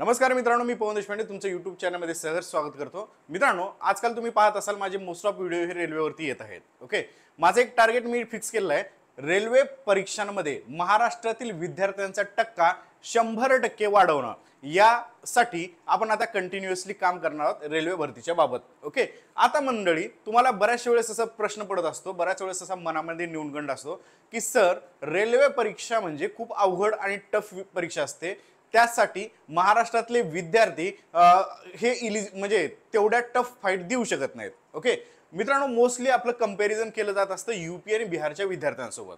नमस्कार मित्रांनो, मी पवन देशपांडे तुमचं यूट्यूब चॅनलमध्ये सहर्ष स्वागत करतो। मित्रांनो, आजकाल तुम्ही पाहत असाल माझे मोस्ट ऑफ व्हिडिओ हे रेल्वेवरती येत आहेत। ओके, माझं एक टार्गेट मी फिक्स केलेलं आहे, रेल्वे परीक्षांमध्ये महाराष्ट्रातील विद्यार्थ्यांचा टक्का 100% वाढवणं। यासाठी आपण आता कंटिन्युअसली काम करणार आहोत रेल्वे भरतीच्या बाबत। ओके, आता मंडळी, तुम्हाला बऱ्याच वेळेस असा प्रश्न पडत असतो, बऱ्याच वेळेस असा मनामध्ये न्यूनगंड असतो की सर, रेल्वे परीक्षा म्हणजे खूप अवघड आणि टफ परीक्षा असते, त्यासाठी महाराष्ट्रातले विद्यार्थी म्हणजे तेवढ्या टफ फाईट देऊ शकत नाहीत। ओके मित्रांनो, मोस्टली आपलं कंपॅरिझन केलं जात असतं यूपी आणि बिहारच्या विद्यार्थ्यांसोबत।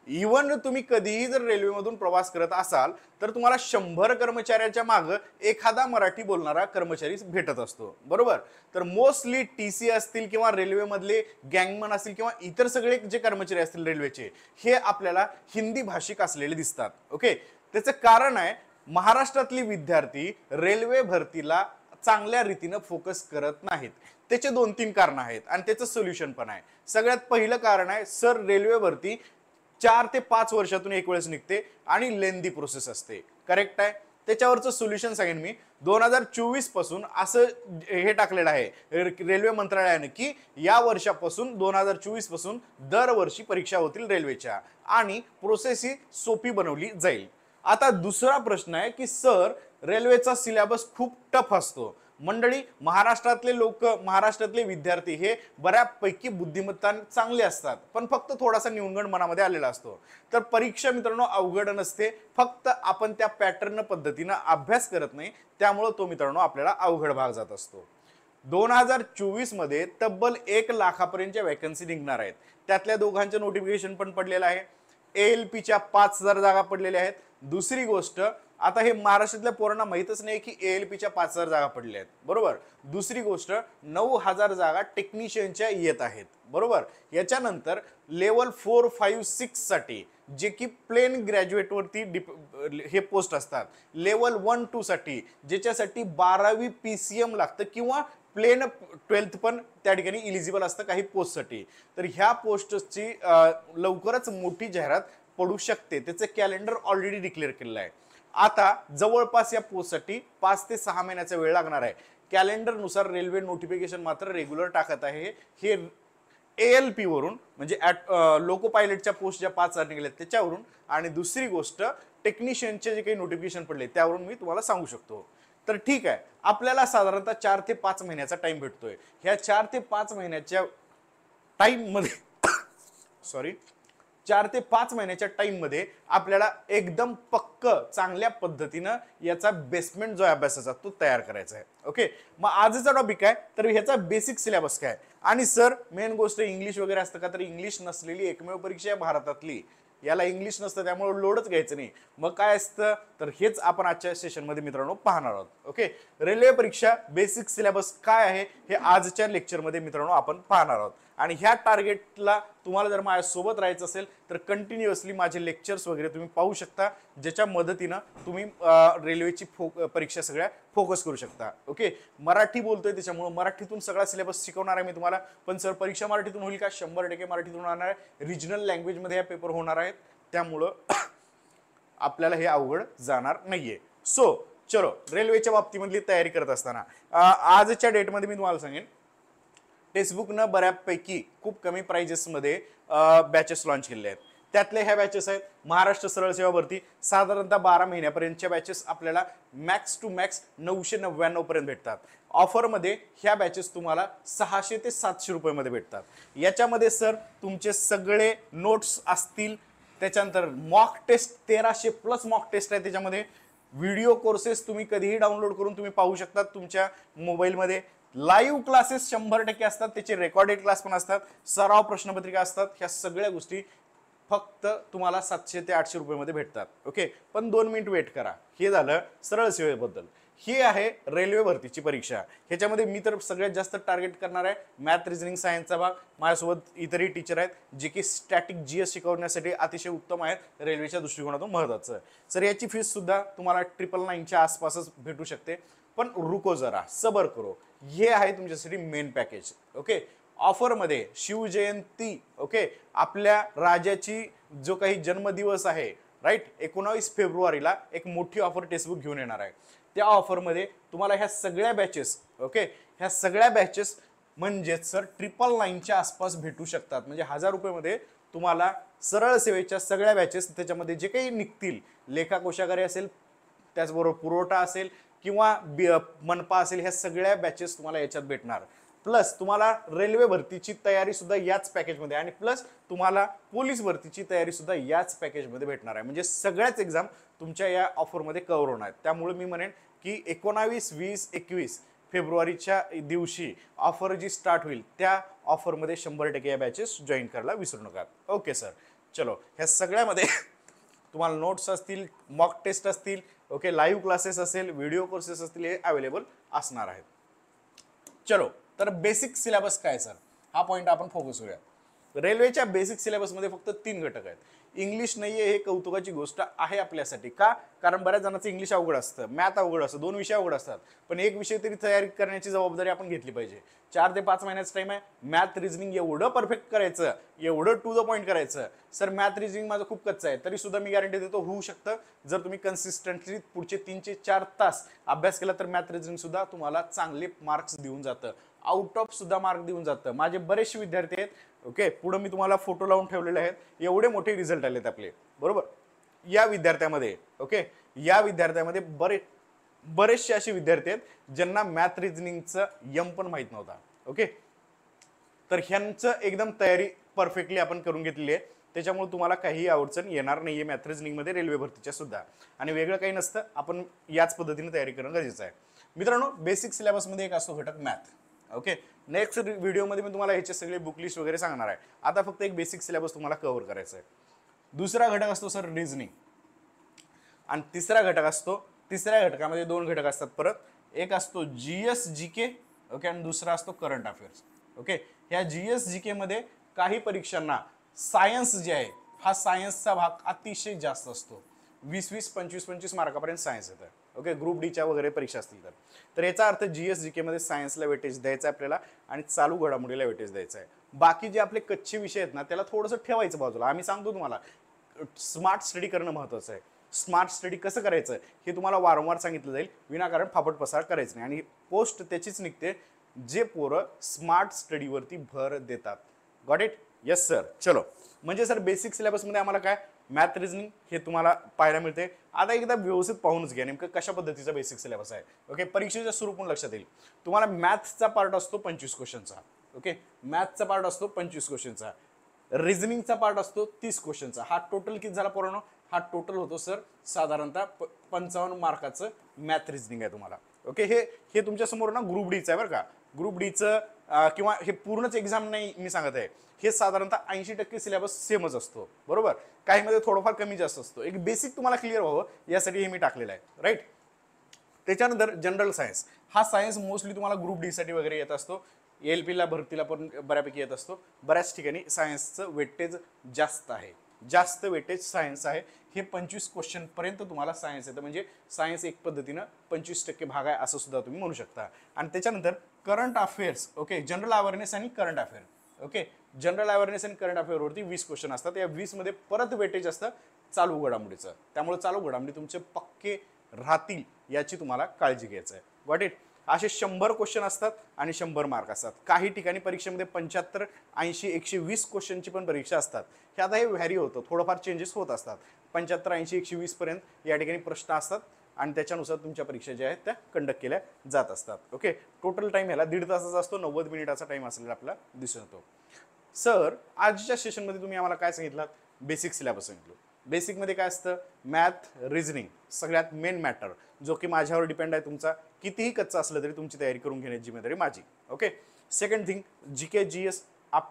इवन तुम्ही कधीही जर रेल्वेमधून प्रवास करत असाल तर तुम्हाला 100 कर्मचाऱ्यांच्या मागे एखादा मराठी बोलणारा कर्मचारी भेटत असतो, बरोबर। तर मोस्टली टीसी असतील किंवा रेल्वेमधले गँगमन असतील किंवा इतर सगळे जे कर्मचारी असतील रेल्वेचे, हे आपल्याला हिंदी भाषिक असलेले दिसतात। ओके, त्याचं कारण आहे महाराष्ट्रातली विद्यार्थी रेल्वे भरतीला चांगल्या रीतीने फोकस करत नाहीत। त्याचे 2-3 कारण आहेत आणि त्याचं सोल्युशन पण आहे। सगळ्यात पहिलं कारण आहे, सर, रेल्वे भरती 4 ते 5 वर्षातून एक वेळेस निघते आणि लेंदी प्रोसेस असते। करेक्ट आहे। त्याच्यावरचं सोल्युशन सांगेन मी। 2024 पासून असं हे टाकलेलं आहे रेल्वे मंत्रालयाने की या वर्षापासून 2024 पासून दरवर्षी परीक्षा होतील रेल्वेच्या आणि प्रोसेस ही सोपी बनवली जाईल। आता दुसरा प्रश्न आहे की सर, रेल्वेचा सिलेबस खूप टफ असतो। मंडळी, महाराष्ट्रातले विद्यार्थी हे बऱ्यापैकी बुद्धिमत्ता चांगले असतात, पण फक्त थोडासा न्यूनगंड मनामध्ये आलेला असतो। तर परीक्षा मित्रांनो अवघड नसते, फक्त आपण त्या पॅटर्न पद्धतीने अभ्यास करत नाही, त्यामुळे तो मित्रांनो आपल्याला अवघड भाग जात असतो। 2024 मध्ये तब्बल 1 लाखापर्यंतच्या वॅकन्सी निघणार आहेत। त्यातल्या दोघांचं नोटिफिकेशन पण पडलेलं आहे। एएलपीच्या 5000 जागा पडलेल्या आहेत। दुसरी गोष्ट, आता हे महाराष्ट्रातल्या पोरांना माहितच नाही की एएलपीच्या 5000 जागा पडल्या आहेत, बरोबर। दुसरी गोष्ट, 9000 जागा टेक्निशियनच्या येत आहेत, बरोबर। याच्यानंतर लेवल 4, 5, 6 साठी जे की प्लेन ग्रॅज्युएट वरती हे पोस्ट असतात, लेवल 1, 2 साठी ज्याच्यासाठी 12वी पीसीएम लागतं किंवा प्लेन 12th पण त्या ठिकाणी इलिजिबल असतं काही पोस्टसाठी। तर ह्या पोस्टची लवकरच मोठी जाहिरात पडू शकते, त्याचं कॅलेंडर ऑलरेडी डिक्लेअर केलेलं आहे। आता जवळपास या पोस्टसाठी 5 ते 6 महिन्याचा वेळ लागणार आहे। कॅलेंडर नुसार रेल्वे नोटिफिकेशन मात्र रेग्युलर टाकत आहे, हे एएलपी वरून, म्हणजे लोको पायलटच्या पोस्ट ज्या 5000 निघाल्यात त्याच्यावरून, आणि दुसरी गोष्ट टेक्निशियनचे जे काही नोटिफिकेशन पडले त्यावरून मी तुम्हाला सांगू शकतो। तर ठीक आहे, आपल्याला साधारणतः 4 ते 5 महिन्याचा टाइम भेटतोय। ह्या 4 ते 5 महिन्याच्या टाइम मध्ये 4 ते 5 महिन्याच्या टाइम मध्ये आपल्याला एकदम पक्क चांगल्या पद्धतीने याचा बेसमेंट जो अभ्यासाचा तो तयार करायचा आहे। ओके, मग आजचा टॉपिक आहे, तर ह्याचा बेसिक सिलेबस काय, आणि सर मेन गोष्ट इंग्लिश वगैरे असतं का, तर इंग्लिश नसलेली एकमेव परीक्षा आहे भारतातली, याला इंग्लिश नसतं त्यामुळे लोडच घ्यायचं नाही। मग काय असतं, तर हेच आपण आजच्या सेशन मध्ये मित्रांनो पाहणार आहोत। ओके, रेल्वे परीक्षा बेसिक सिलेबस काय आहे हे आजच्या लेक्चर मध्ये मित्रांनो आपण पाहणार आहोत। आणि ह्या टार्गेटला तुम्हाला जर माझ्या सोबत राहायचं असेल तर कंटिन्युअसली माझे लेक्चर्स वगैरे तुम्ही पाहू शकता, ज्याच्या मदतीनं तुम्ही रेल्वेची परीक्षा सगळ्या फोकस करू शकता। ओके, मराठी बोलतोय त्याच्यामुळे मराठीतून सगळा सिलेबस शिकवणार आहे मी तुम्हाला। पण सर, परीक्षा मराठीतून होईल का? 100% मराठीतून होणार आहे। रिजनल लँग्वेज मध्ये हा पेपर होणार आहेत, त्यामुळं आपल्याला हे अवघड जाणार नाहीये। सो चलो, रेल्वेच्या बाबतीमधली तयारी करत असताना आजच्या डेटमध्ये मी तुम्हाला सांगेन, टेक्स्टबुकनं बऱ्यापैकी खूप कमी प्राइजेस मध्ये बॅचेस लॉन्च केलेले आहेत। त्यातले ह्या बॅचेस आहेत महाराष्ट्र सरळ सेवा भरती, साधारणतः 12 महिन्यापर्यंतच्या बॅचेस आपल्याला मॅक्स टू मॅक्स 999 पर्यंत भेटतात। ऑफरमध्ये ह्या बॅचेस तुम्हाला 600 ते 700 रुपयामध्ये भेटतात। याच्यामध्ये सर तुमचे सगळे नोट्स असतील, त्याच्यानंतर mock test 1300 plus mock test आहे त्याच्यामध्ये। व्हिडिओ कोर्सेस तुम्ही कधीही डाउनलोड करून तुम्ही पाहू शकता तुमच्या मोबाईलमध्ये। लाईव्ह क्लासेस 100% असतात, त्याचे रेकॉर्डेड क्लास पण असतात, सराव प्रश्नपत्रिका असतात। ह्या सगळ्या गोष्टी फक्त तुम्हाला 700 ते 800 रुपयामध्ये भेटतात। ओके, पण 2 मिनिट वेट करा। हे झालं सरळ सेवेबद्दल। ही आहे रेल्वे भरतीची परीक्षा। ह्याच्यामध्ये मी तर सगळ्यात जास्त टार्गेट करणार आहे मॅथ, रिजनिंग, सायन्सचा भाग। माझ्यासोबत इतरही टीचर आहेत जे की स्टॅटिक जीएस शिकवण्यासाठी अतिशय उत्तम आहेत, रेल्वेच्या दृष्टिकोनातून महत्त्वाचं। सर, याची फीस सुद्धा तुम्हाला 999च्या आसपासच भेटू शकते, पण रुको जरा, सबर करो। हे आहे तुमच्यासाठी मेन पॅकेज। ओके, ऑफर मध्ये शिवजयंती, ओके, आपल्या राजाची जो काही जन्मदिवस आहे राईट. 19 फेब्रुवारीला एक मोठी ऑफर टेक्स्टबुक घेऊन येणार आहे. त्या ऑफरमध्ये तुम्हाला ह्या सगळ्या बॅचेस, ओके, ह्या सगळ्या बॅचेस म्हणजेच सर 999च्या आसपास भेटू शकतात. म्हणजे 1000 रुपयेमध्ये तुम्हाला सरळ सेवेच्या सगळ्या बॅचेस, त्याच्यामध्ये जे काही निघतील, लेखा कोशागारी असेल, त्याचबरोबर पुरवठा असेल किंवा मनपा असेल, ह्या सगळ्या बॅचेस तुम्हाला याच्यात भेटणार. प्लस तुम्हाला रेल्वे भरतीची तयारी सुद्धा याच पॅकेजमध्ये, आणि प्लस तुम्हाला पोलीस भरतीची तयारी सुद्धा याच पॅकेजमध्ये भेटणार आहे. म्हणजे सगळ्याच एक्झाम तुमच्या या ऑफरमध्ये कव्हर होणार आहेत. त्यामुळे मी म्हणेन की 19, 20, 21 फेब्रुवारीच्या दिवशी ऑफर जी स्टार्ट होईल त्या ऑफरमध्ये 100% या बॅचेस जॉईन करायला विसरू नका. ओके सर, चलो, ह्या सगळ्यामध्ये तुम्हाला नोट्स असतील, मॉक टेस्ट असतील, ओके, लाईव्ह क्लासेस असेल, व्हिडिओ कोर्सेस असतील, हे अवेलेबल असणार आहेत. चलो, तर बेसिक सिलेबस काय सर, हा पॉईंट आपण फोकस करूया. रेल्वेच्या बेसिक सिलेबसमध्ये फक्त 3 घटक आहेत. इंग्लिश नाहीये हे कौतुकाची गोष्ट आहे आपल्यासाठी. का? कारण बऱ्याच जणांचं इंग्लिश अवघड असतं, मॅथ अवघड असतं, 2 विषय अवघड असतात. पण एक विषय तरी तयारी करण्याची जबाबदारी आपण घेतली पाहिजे. 4 ते 5 महिन्याचा टाइम आहे. मॅथ रिझनिंग एवढं परफेक्ट करायचं, एवढं टू द पॉईंट करायचं. सर मॅथ रिझनिंग माझं खूप कच्चं आहे, तरी सुद्धा मी गॅरंटी देतो होऊ शकतं. जर तुम्ही कन्सिस्टंटली पुढचे 3 ते 4 तास अभ्यास केला तर मॅथ रिझनिंग सुद्धा तुम्हाला चांगले मार्क्स देऊन जातं, आउट ऑफ सुद्धा मार्क देऊन जातं. माझे बरेचसे विद्यार्थी आहेत, ओके, पुढे मी तुम्हाला फोटो लावून ठेवलेले आहेत, एवढे मोठे रिझल्ट आलेत आपले, बरोबर. या विद्यार्थ्यामध्ये, ओके, या विद्यार्थ्यामध्ये बरेचसे असे विद्यार्थी आहेत ज्यांना मॅथ रिझनिंगचं यम पण माहित नव्हता. ओके, तर ह्यांचं एकदम तयारी परफेक्टली आपण करून घेतलेली आहे. त्याच्यामुळे तुम्हाला काही अडचण येणार नाहीये मॅथ रिझनिंगमध्ये, रेल्वे भरतीच्या सुद्धा. आणि वेगळं काही नसतं, आपण याच पद्धतीने तयारी करणं गरजेचं आहे. मित्रांनो, बेसिक सिलेबसमध्ये एक असतो घटक मॅथ. ओके, नेक्स्ट व्हिडिओमध्ये मी तुम्हाला ह्याचे सगळे बुक लिस्ट वगैरे सांगणार आहे. आता फक्त एक बेसिक सिलेबस तुम्हाला कव्हर करायचा आहे. दुसरा घटक असतो सर रिझनिंग, आणि तिसरा घटक असतो, तिसऱ्या घटकामध्ये 2 घटक असतात परत. एक असतो GS GK, ओके, आणि दुसरा असतो करंट अफेअर्स. ओके, ह्या GS GK मध्ये काही परीक्षांना सायन्स जे आहे, हा सायन्सचा भाग अतिशय जास्त असतो. 20-20, 25-25 मार्कापर्यंत सायन्स येतं. ओके, ग्रुप डीच्या वगैरे परीक्षा असतील तर याचा अर्थ GS GK मध्ये सायन्सला वेटेज द्यायचं आहे आपल्याला, आणि चालू घडामोडीला वेटेज द्यायचं आहे. बाकी जे आपले कच्चे विषय आहेत ना, त्याला थोडंसं ठेवायचं बाजूला. आम्ही सांगतो तुम्हाला स्मार्ट स्टडी करणं महत्त्वाचं आहे. स्मार्ट स्टडी कसं करायचं हे तुम्हाला वारंवार सांगितलं जाईल, विनाकारण फापट पसार करायचं नाही. आणि पोस्ट त्याचीच निघते जे पोरं स्मार्ट स्टडीवरती भर देतात. Got it? Yes sir. चलो, म्हणजे सर बेसिक सिलेबसमध्ये आम्हाला काय मॅथ रिझनिंग हे तुम्हाला पाहायला मिळते. आता एकदा व्यवस्थित पाहूनच घ्या नेमकं कशा पद्धतीचा बेसिक सिलेबस आहे. ओके, परीक्षेच्या स्वरूपात लक्षात येईल. तुम्हाला मॅथचा पार्ट असतो 25 क्वेश्चनचा. ओके, मॅथचा पार्ट असतो 25 क्वेश्चनचा. रिझनिंगचा पार्ट असतो 30 क्वेश्चनचा. हा टोटल किती झाला पोरांनो? हा टोटल होतो सर साधारणतः 55 मार्काचं मॅथ रिझनिंग आहे तुम्हाला. ओके, हे तुमच्या समोर ना ग्रुप डीचं आहे बरं का. ग्रुप डीचं किंवा हे पूर्णच एक्झाम नाही मी सांगत आहे, हे साधारणतः 80% सिलेबस सेमच असतो, बरोबर. काहीमध्ये थोडंफार कमी जास्त असतो. एक बेसिक तुम्हाला क्लिअर व्हावं यासाठी हे मी टाकलेलं आहे, राईट. त्याच्यानंतर जनरल सायन्स. हा सायन्स मोस्टली तुम्हाला ग्रुप डी साठी वगैरे येत असतो. LPला भरतीला पण बऱ्यापैकी येत असतो. बऱ्याच ठिकाणी सायन्सचं वेटेज जास्त आहे, जास्त वेटेज सायन्स आहे. हे 25 क्वेश्चन पर्यंत तुम्हाला सायन्स येतं. म्हणजे सायन्स एक पद्धतीनं 25% भाग आहे असं सुद्धा तुम्ही म्हणू शकता. आणि त्याच्यानंतर current affairs. Okay, general awareness आणि current affair. Okay, general awareness आणि करंट अफेअरवरती 20 क्वेश्चन असतात. या 20 मध्ये परत वेटेज असतं चालू घडामोडीचं. त्यामुळे चालू घडामोडी तुमचे पक्के राहतील याची तुम्हाला काळजी घ्यायचं आहे. Got it? असे 100 क्वेश्चन असतात आणि 100 मार्क असतात. काही ठिकाणी परीक्षेमध्ये 75, 80, 120 क्वेश्चनची पण परीक्षा असतात. हे आता हे व्हॅरी होतं, थोडंफार चेंजेस होत असतात. 75, 80, 120 पर्यंत या ठिकाणी प्रश्न असतात आणि त्याच्यानुसार तुमच्या परीक्षा ज्या आहेत त्या कंडक्ट केल्या जात असतात. ओके, टोटल टाइम ह्याला 1.5 तासाचा असतो, 90 मिनिटाचा टाइम असलेला आपल्याला दिसून येतो. सर आजच्या सेशनमध्ये तुम्ही आम्हाला काय सांगितलं? बेसिक सिलेबस सांगितलं. बेसिकमध्ये काय असतं? मॅथ, रिझनिंग, सगळ्यात मेन मॅटर जो की माझ्यावर डिपेंड आहे. तुमचा कितीही कच्चा असलं तरी तुमची तयारी करून घेण्याची जिम्मेदारी माझी. Okay, second thing GK GS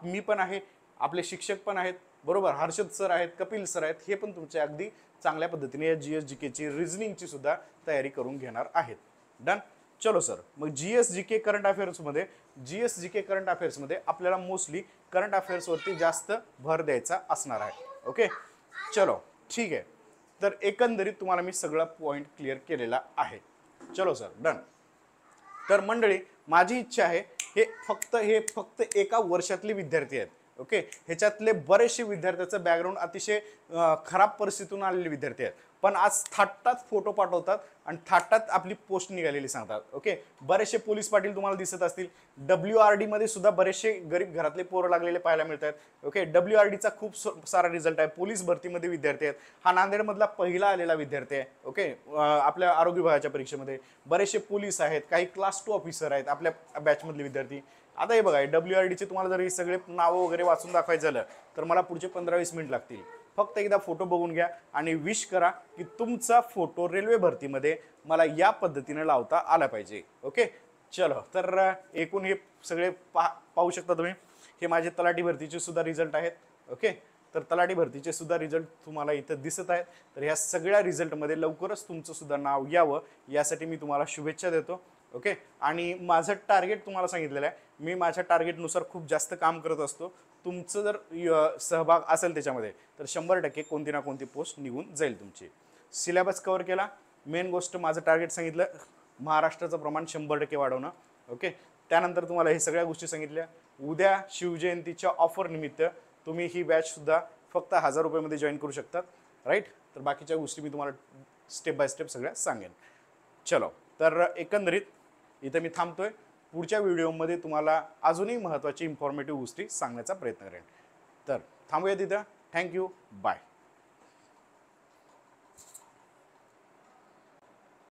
मी पण आहे, आपले शिक्षक पण आहेत, बरोबर. हर्षद सर आहेत, कपिल सर आहेत, हे पण तुमच्या अगदी चांगल्या पद्धतीने या GS GKची रिझनिंगची सुद्धा तयारी करून घेणार आहेत. डन. चलो सर, मग GS GK करंट अफेअर्समध्ये आपल्याला मोस्टली करंट अफेअर्सवरती जास्त भर द्यायचा असणार आहे. ओके, चलो ठीक आहे. तर एकंदरीत तुम्हाला मी सगळा पॉईंट क्लिअर केलेला आहे. चलो सर, डन. तर मंडळी, माझी इच्छा आहे हे फक्त एका वर्षातले विद्यार्थी आहेत. ओके, ह्याच्यातले बरेचसे विद्यार्थ्याचं बॅकग्राऊंड अतिशय खराब परिस्थितीतून आलेले विद्यार्थी आहेत, पण आज थाटात फोटो पाठवतात आणि थाटात आपली पोस्ट निघालेली सांगतात. ओके, बरेचसे पोलीस पाटील तुम्हाला दिसत असतील. WRD मध्ये सुद्धा बरेचसे गरीब घरातले पोरं लागलेले पाहायला मिळतात. ओके, WRDचा खूप सारा रिझल्ट आहे. पोलीस भरतीमध्ये विद्यार्थी आहेत. हा नांदेडमधला पहिला आलेला विद्यार्थी आहे. ओके, आपल्या आरोग्य विभागाच्या परीक्षेमध्ये बरेचसे पोलीस आहेत, काही क्लास 2 ऑफिसर आहेत आपल्या बॅचमधले विद्यार्थी. आता हे बघा, WRDचे तुम्हाला जर हे सगळे नावं वगैरे वाचून दाखवायचं झालं तर मला पुढचे 15-20 मिनिट लागतील. फक्त एकदा फोटो बघून घ्या आणि विश करा की तुमचा फोटो रेल्वे भरतीमध्ये मला या पद्धतीने लावता आला पाहिजे. ओके, चलो, तर एकूण हे सगळे पाहू शकता तुम्ही. हे माझे तलाठी भरतीचे सुद्धा रिझल्ट आहेत. ओके, तर तलाठी भरतीचे सुद्धा रिझल्ट तुम्हाला इथं दिसत आहेत. तर ह्या सगळ्या रिझल्टमध्ये लवकरच तुमचं सुद्धा नाव यावं यासाठी मी तुम्हाला शुभेच्छा देतो. ओके, आणि माझं टार्गेट तुम्हाला सांगितलेलं आहे. मी माझ्या टार्गेटनुसार खूप जास्त काम करत असतो. तुमचं जर सहभाग असेल त्याच्यामध्ये तर 100% कोणती ना कोणती पोस्ट निघून जाईल तुमची. सिलेबस कव्हर केला. मेन गोष्ट माझं टार्गेट सांगितलं, महाराष्ट्राचं प्रमाण 100% वाढवणं. ओके, त्यानंतर तुम्हाला हे सगळ्या गोष्टी सांगितल्या. उद्या शिवजयंतीच्या ऑफर निमित्त तुम्ही ही बॅच सुद्धा फक्त 1000 रुपयामध्ये जॉईन करू शकतात. राईट, तर बाकीच्या गोष्टी मी तुम्हाला स्टेप बाय स्टेप सगळ्या सांगेन. चलो, तर एकंदरीत इथं मी थांबतोय. पुढच्या व्हिडिओमध्ये तुम्हाला अजूनही महत्त्वाची इन्फॉर्मेटिव्ह गोष्टी सांगण्याचा प्रयत्न करेन. तर थांबूया तिथं. Thank you, bye.